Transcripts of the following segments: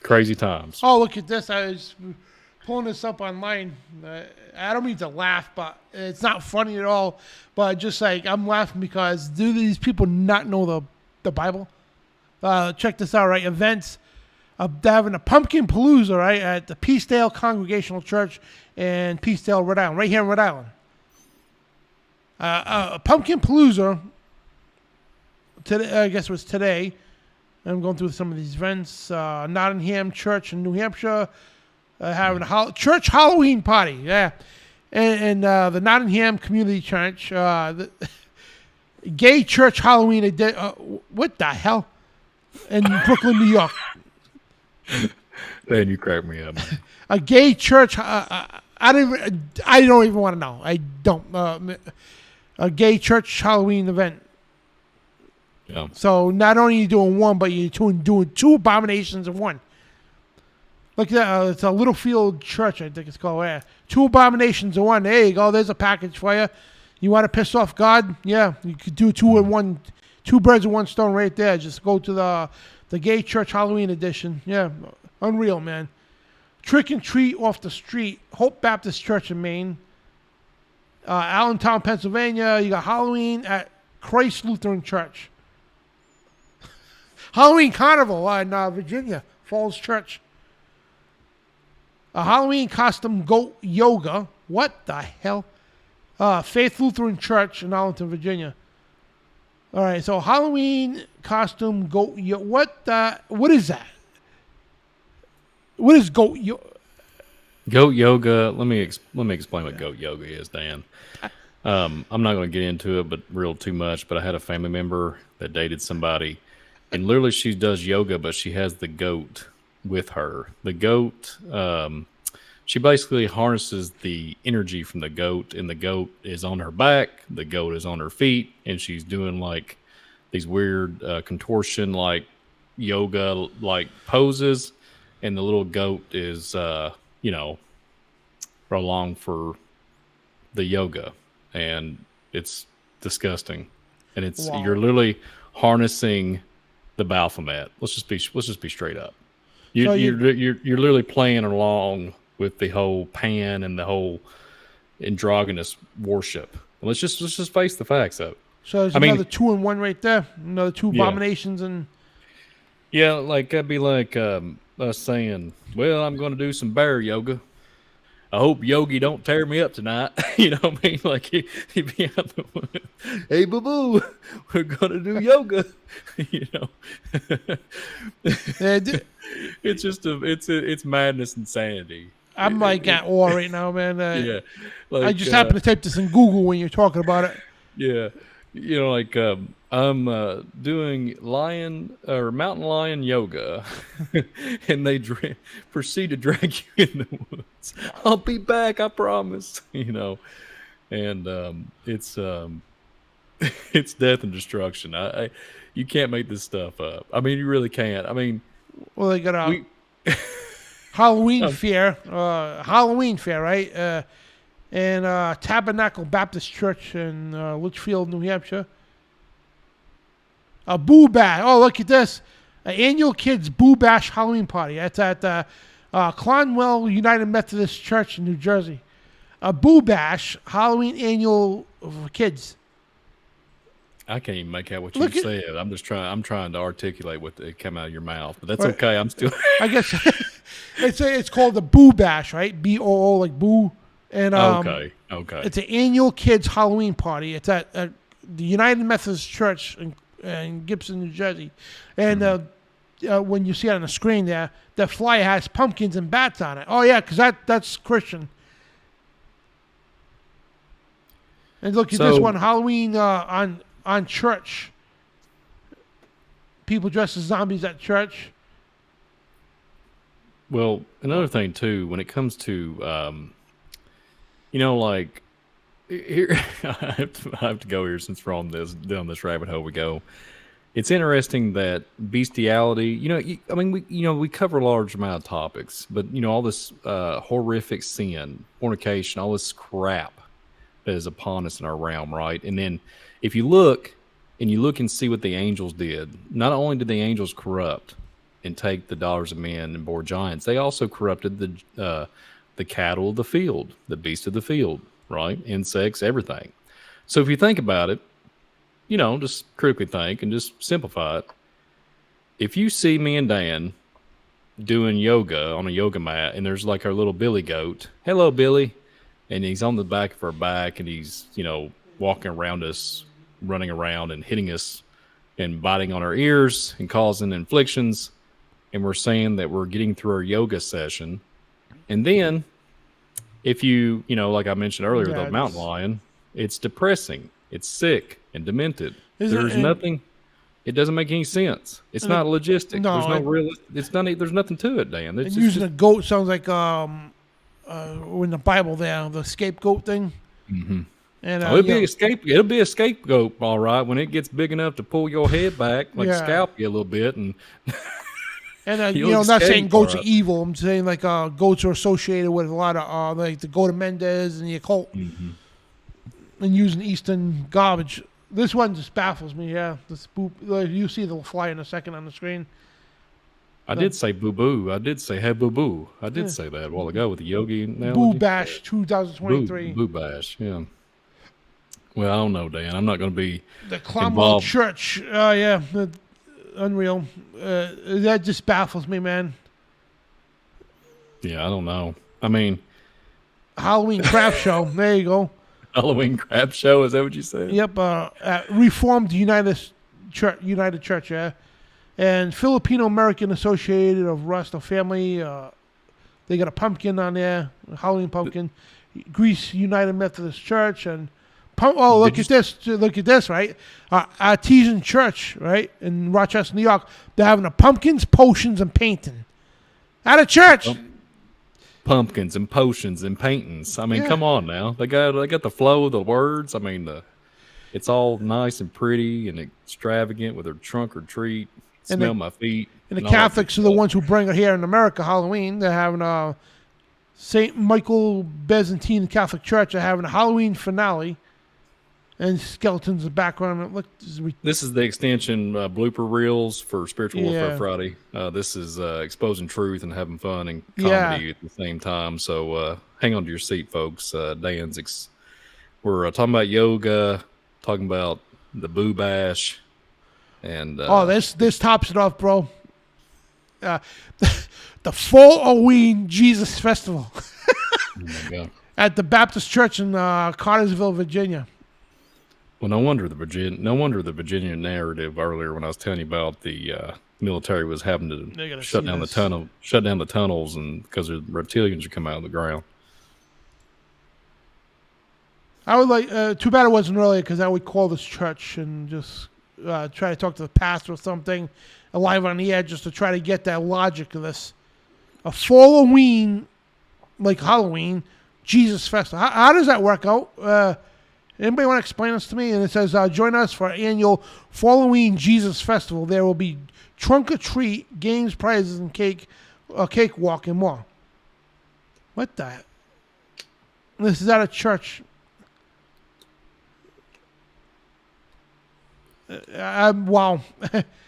Crazy times. Oh, look at this. I was pulling this up online. I don't mean to laugh, but it's not funny at all. But just like I'm laughing because do these people not know the Bible? Check this out, right? Events. They're having a pumpkin palooza, right, at the Peacedale Congregational Church in Peacedale, Rhode Island, right here in Rhode Island. A pumpkin palooza. Today, I guess it was today. I'm going through some of these events. Nottingham Church in New Hampshire having a church Halloween party. Yeah, and the Nottingham Community Church, the gay church Halloween. What the hell? In Brooklyn, New York. Man, you crack me up. Man. A gay church. I don't even want to know. I don't. A gay church Halloween event. Yeah. So not only are you doing one, but you're doing two abominations in one. Look at that. It's a Littlefield Church, I think it's called. Yeah. Two abominations in one. There you go. There's a package for you. You want to piss off God? Yeah. You could do two in one. Two birds with one stone right there. Just go to the gay church Halloween edition. Yeah. Unreal, man. Trick and treat off the street. Hope Baptist Church in Maine. Allentown, Pennsylvania. You got Halloween at Christ Lutheran Church. Halloween Carnival in Virginia, Falls Church. A Halloween costume goat yoga. What the hell? Faith Lutheran Church in Arlington, Virginia. All right, so Halloween costume goat yoga. What is that? What is goat yoga? Goat yoga. Let me explain what goat yoga is, Dan. I'm not going to get into it, but too much. But I had a family member that dated somebody. And literally she does yoga, but she has the goat with her. The goat, she basically harnesses the energy from the goat, and the goat is on her back, the goat is on her feet, and she's doing like these weird contortion, like yoga, like poses, and the little goat is, along for the yoga, and it's disgusting. And it's You're literally harnessing the Baphomet. Let's just be straight up. You're literally playing along with the whole pan and the whole androgynous worship. Let's just face the facts of it. So there's another 2 in 1 right there. Another 2 abominations and. Yeah, like that'd be like us saying, "Well, I'm going to do some bear yoga. I hope Yogi don't tear me up tonight." You know what I mean? Like he'd be out the "Hey, boo boo, we're gonna do yoga." You know, it's just it's madness and insanity. I'm like at awe right now, man. Yeah, like, I just happened to type this in Google when you're talking about it. Yeah, you know, like I'm doing mountain lion yoga, and they proceed to drag you in the woods. I'll be back, I promise. You know, and it's death and destruction. You can't make this stuff up. I mean, you really can't. I mean, well, they got a Halloween fair, right? And Tabernacle Baptist Church in Litchfield, New Hampshire. A Boo Bash. Oh, look at this. An annual kids Boo Bash Halloween party. That's at Clonwell United Methodist Church in New Jersey. A Boo Bash Halloween annual for kids. I can't even make out what you said. I'm trying to articulate what came out of your mouth, but that's okay. I'm still. I guess it's called the Boo Bash, right? BOO, like Boo. And okay. It's an annual kids Halloween party. It's at the United Methodist Church in Gibson, New Jersey. And when you see it on the screen there, the flyer has pumpkins and bats on it. Oh yeah, because that's Christian. And look at this one, Halloween on church. People dressed as zombies at church. Well, another thing too, when it comes to like here, I have to go here since we're on down this rabbit hole we go. It's interesting that bestiality, we cover a large amount of topics, but all this horrific sin, fornication, all this crap that is upon us in our realm, right? And then if you look and see what the angels did, not only did the angels corrupt and take the daughters of men and bore giants. They also corrupted the cattle of the field, the beasts of the field, right? Insects, everything. So if you think about it, just critically think and just simplify it. If you see me and Dan doing yoga on a yoga mat, and there's like our little Billy goat, hello Billy, and he's on the back of our back, and he's walking around us, running around and hitting us and biting on our ears and causing inflictions, and we're saying that we're getting through our yoga session. And then if like I mentioned earlier, the mountain lion, it's depressing, it's sick and demented. There's nothing. It doesn't make any sense. It's not logistic. No, there's no real. It's not. There's nothing to it, Dan. And using a goat sounds like in the Bible there, the scapegoat thing. Mm-hmm. And it'll be a scapegoat, all right, when it gets big enough to pull your head back, scalp you a little bit, and I'm not saying goats are evil. I'm saying like goats are associated with a lot of like the goat of Mendez and the occult, and using Eastern garbage. This one just baffles me. Yeah, the spook. You see the fly in a second on the screen. I did say boo boo. I did say hey boo boo. I did say that a while ago with the yogi analogy. Boo Bash 2023. Boo Bash. Yeah. Well, I don't know, Dan. I'm not going to be the Cromwell Church. Yeah, unreal. That just baffles me, man. Yeah, I don't know. I mean, Halloween craft show. There you go. Halloween crap show, is that what you said? Yep, Reformed United Church, yeah. And Filipino American Associated of Rasta Family, they got a pumpkin on there, a Halloween pumpkin. Greece United Methodist Church, and look at this, right? Artesian Church, right, in Rochester, New York. They're having a pumpkins, potions, and painting at a church. Pumpkins and potions and paintings. I mean, come on now. They got the flow of the words. I mean, it's all nice and pretty and extravagant with their trunk or treat. Smell my feet. And the Catholics are the ones who bring it here in America. Halloween, they're having St. Michael Byzantine Catholic Church. They're having a Halloween finale. And skeletons in the background. This is the extension blooper reels for Spiritual Warfare Friday. This is exposing truth and having fun and comedy at the same time. So hang on to your seat, folks. We're talking about yoga, talking about the Boo Bash, and this tops it off, bro. The Halloween Jesus Festival oh my God. At the Baptist Church in Cartersville, Virginia. Well, no wonder the Virginia narrative earlier when I was telling you about the military was having to shut down the tunnels, and because the reptilians are coming out of the ground. I would like. Too bad it wasn't earlier, because I would call this church and just try to talk to the pastor or something, live on the air, just to try to get that logic of this. A Halloween, like Halloween, Jesus Festival. How does that work out? Anybody want to explain this to me? And it says, join us for our annual Halloween Jesus Festival. There will be trunk or treat, games, prizes, and cake walk, and more. What the? This is at a church. Wow.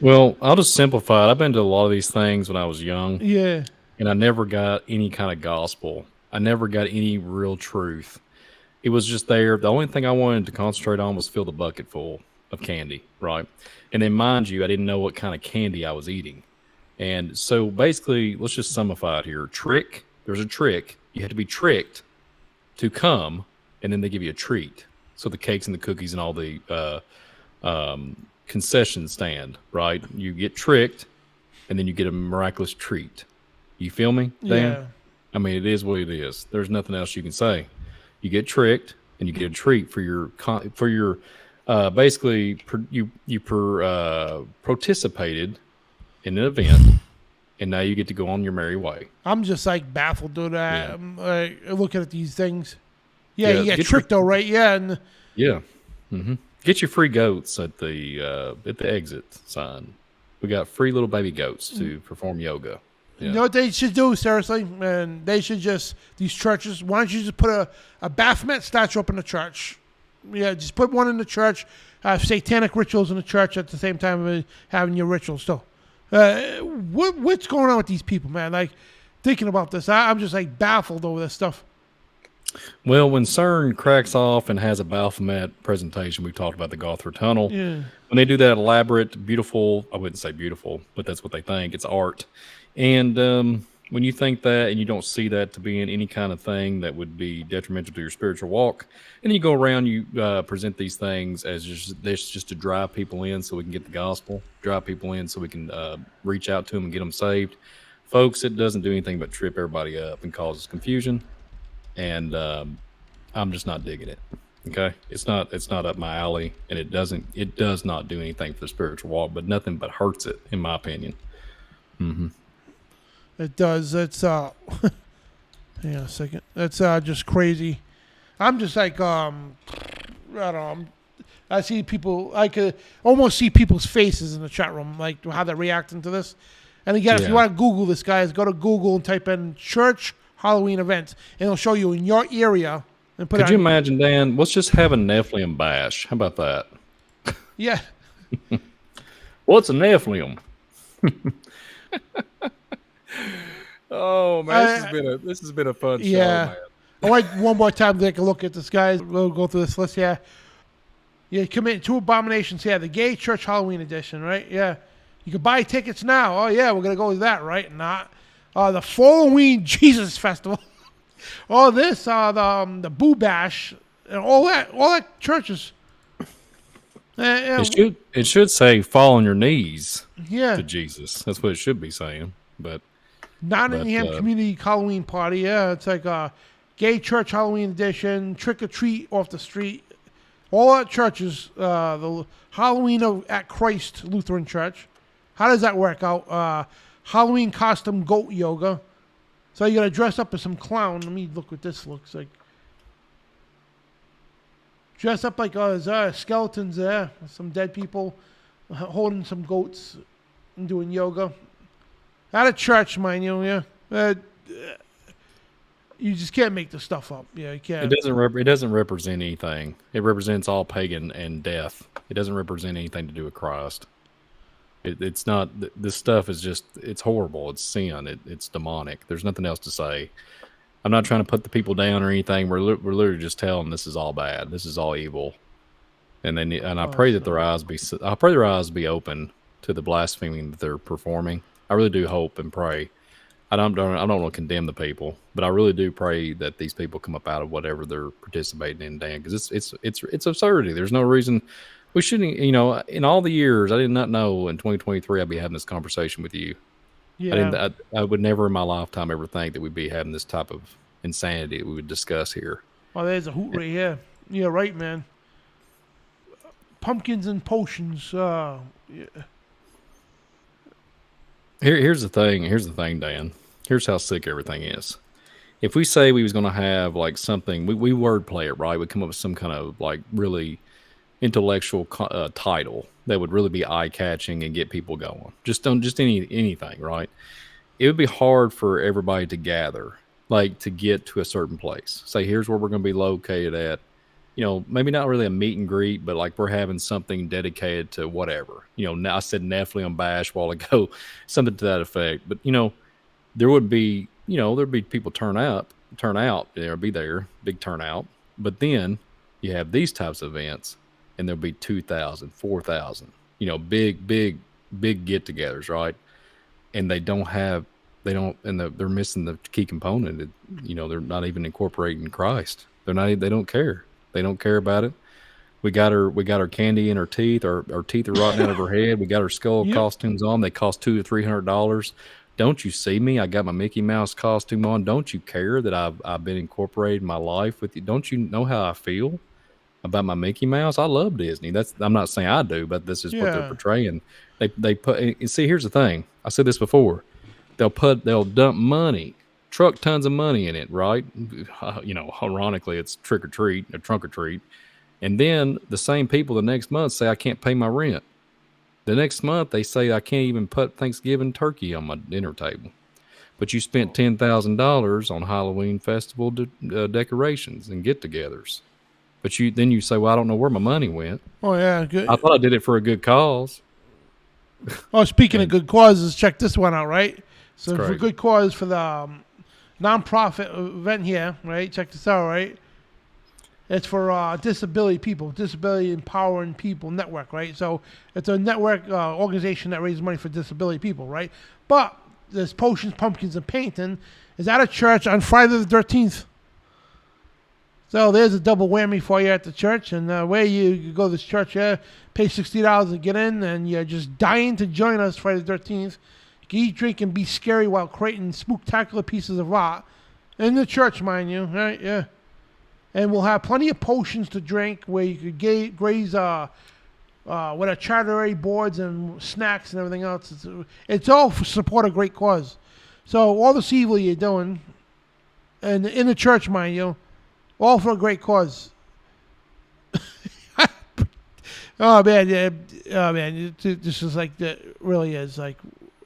Well, I'll just simplify it. I've been to a lot of these things when I was young. Yeah. And I never got any kind of gospel. I never got any real truth. It was just there. The only thing I wanted to concentrate on was fill the bucket full of candy, right? And then, mind you, I didn't know what kind of candy I was eating. And so, basically, let's just summify it here. There's a trick. You have to be tricked to come, and then they give you a treat. So the cakes and the cookies and all the concession stand, right? You get tricked, and then you get a miraculous treat. You feel me, Dan? Yeah. I mean, it is what it is. There's nothing else you can say. You get tricked, and you get a treat for your basically you participated in an event, and now you get to go on your merry way. I'm just like baffled, dude. I'm looking at these things. Yeah, you get tricked, though, right? Yeah, and Mm-hmm. Get your free goats at the exit sign. We got free little baby goats to perform yoga. Yeah. You know what they should do, seriously? And they should these churches, why don't you just put a Baphomet statue up in the church? Yeah, just put one in the church. Have satanic rituals in the church at the same time as having your rituals, too. What's going on with these people, man? Like thinking about this, I'm just like baffled over this stuff. Well, when CERN cracks off and has a Baphomet presentation, we talked about the Gotthard Tunnel. Yeah. When they do that elaborate, beautiful, I wouldn't say beautiful, but that's what they think. It's art. And when you think that and you don't see that to be in any kind of thing that would be detrimental to your spiritual walk, and you go around, you present these things as just to drive people in so we can get the gospel, drive people in so we can reach out to them and get them saved. Folks, it doesn't do anything but trip everybody up and causes confusion. And I'm just not digging it. Okay, it's not up my alley, and it does not do anything for the spiritual walk, but nothing but hurts it, in my opinion. It does. It's hang on a second. That's just crazy. I'm just like I don't know. I see people. I could almost see people's faces in the chat room, like how they're reacting to this. And again, if you want to Google this, guys, go to Google and type in church Halloween events, and it'll show you in your area. And put. Could you imagine, Dan? Let's just have a Nephilim bash. How about that? Yeah. What's a Nephilim? Oh man, this has been a fun show, man. I like one more time to take a look at this, guys. We'll go through this list here. Yeah, commit 2 abominations here. The Gay Church Halloween Edition, right? Yeah. You can buy tickets now. Oh yeah, we're gonna go with that, right? Not the Halloween Jesus Festival. All this, the Boo Bash, and all that churches. It should say fall on your knees to Jesus. That's what it should be saying. But Nottingham Community Halloween Party. Yeah, it's like a Gay Church Halloween Edition, Trick or Treat off the street. All our churches, the Halloween at Christ Lutheran Church. How does that work out? Halloween costume goat yoga. So you got to dress up as some clown. Let me look what this looks like. Dress up like there's skeletons there, some dead people holding some goats and doing yoga. At a church, mind you, yeah. You just can't make this stuff up. Yeah, you can't. It doesn't represent anything. It represents all pagan and death. It doesn't represent anything to do with Christ. It's not. This stuff is just. It's horrible. It's sin. It's demonic. There's nothing else to say. I'm not trying to put the people down or anything. We're literally just telling them this is all bad. This is all evil. And I pray that their eyes be open to the blaspheming that they're performing. I really do hope and pray. I don't want to condemn the people, but I really do pray that these people come up out of whatever they're participating in, Dan, because it's absurdity. There's no reason we shouldn't. In all the years, I did not know in 2023 I'd be having this conversation with you. Yeah. I would never in my lifetime ever think that we'd be having this type of insanity that we would discuss here. Oh, there's a hoot right here. Yeah, right, man. Pumpkins and potions. Yeah. Here's the thing, Dan. Here's how sick everything is. If we say we was going to have like something, we wordplay it, right? We come up with some kind of like really intellectual title that would really be eye-catching and get people going. Just anything, right? It would be hard for everybody to gather, like to get to a certain place. Say, here's where we're going to be located at. Maybe not really a meet and greet, but like we're having something dedicated to whatever. I said Nephilim bash a while ago, something to that effect. But there would be, there'd be people turn out, there'd be big turnout. But then you have these types of events, and there'll be 2,000, 4,000, big get-togethers, right? And they're missing the key component. They're not even incorporating Christ. They don't care. They don't care about it. We got our candy in our teeth. Our teeth are rotting out of her head. We got our skull costumes on. They cost $200 to $300. Don't you see me? I got my Mickey Mouse costume on. Don't you care that I've been incorporating my life with you? Don't you know how I feel about my Mickey Mouse? I love Disney. I'm not saying I do, but this is what they're portraying. They put. See, here's the thing. I said this before. They'll dump money. Truck tons of money in it, right? Ironically, it's trick or treat or trunk or treat. And then the same people the next month say, I can't pay my rent. The next month, they say, I can't even put Thanksgiving turkey on my dinner table. But you spent $10,000 on Halloween festival decorations and get-togethers. But then you say, well, I don't know where my money went. Oh, yeah. Good. I thought I did it for a good cause. Oh, speaking of And good causes, check this one out, right? it's So for crazy. good cause for the nonprofit event here, right? Check this out, right? It's for disability people, disability empowering people network, right? So it's a network organization that raises money for disability people, right? But there's potions, pumpkins, and painting is at a church on Friday the 13th. So there's a double whammy for you at the church, and where you go to this church, pay $60 to get in, and you're just dying to join us Friday the 13th. You can eat, drink, and be scary while creating spooktacular pieces of art in the church, mind you, right? Yeah. And we'll have plenty of potions to drink where you could graze with a charcuterie boards and snacks and everything else. It's all for support a great cause. So all this evil you're doing, and in the church, mind you, all for a great cause. Oh man, yeah, oh man, this is like that. Really is like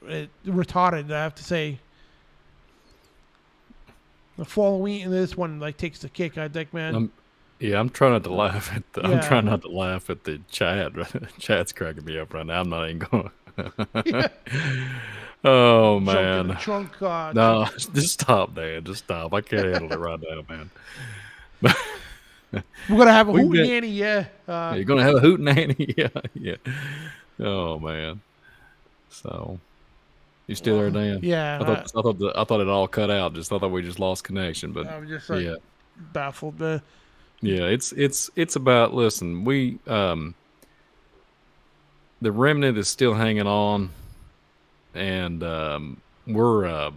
retarded. I have to say. The following and this one like takes the cake. I think, man. Yeah, I'm trying not to laugh at the. I'm Yeah. trying not to laugh at the chat. Chat's cracking me up right now. I'm not even going. Yeah. Oh Junk in the man, trunk. no, just stop, Dan. Just stop. I can't handle it right now, man. We're gonna have a We've hoot been. nanny. Yeah. Yeah, you're gonna have a hootenanny. Yeah, yeah. Oh man. So you still there, Dan? Yeah. I thought it all cut out. Just thought that we just lost connection. But I'm just like yeah, baffled. yeah. It's about. Listen, we the remnant is still hanging on, and we're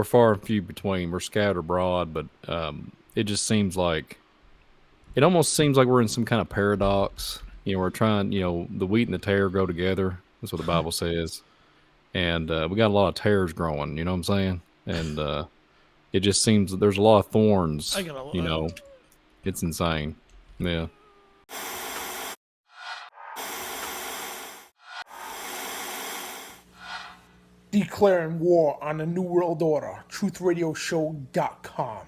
far and few between. We're scattered abroad, but it just seems like it almost seems like we're in some kind of paradox. We're trying. The wheat and the tare grow together. That's what the Bible says, and we got a lot of tares growing. You know what I'm saying? And it just seems that there's a lot of thorns. I gotta. It's insane. Yeah. Declaring war on the New World Order. TruthRadioShow.com.